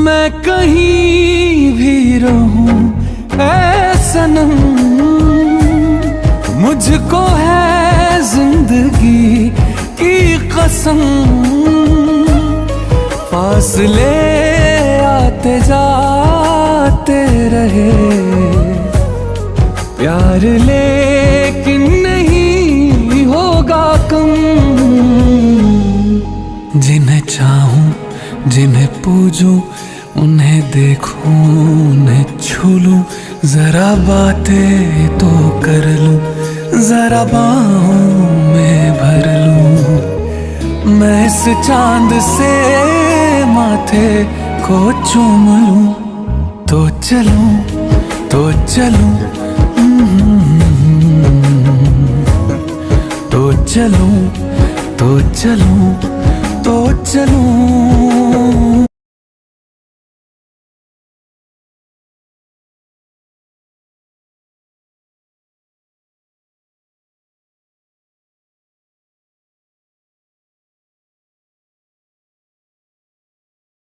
मैं कहीं भी रहूं ऐ सनम, मुझको है जिंदगी की कसम। फासले आते जाते रहे, प्यार लेकिन नहीं होगा कम। जिन्हें चाहूं, जिन्हें पूजूं, उन्हें देखूं, उन्हें छू लूं, जरा बातें तो कर लूं, जरा बाहों में भर लूं। मैं इस चांद से माथे को चूम लूं, तो चलूं, तो चलूं, तो चलूं, तो चलूं, तो चलूं।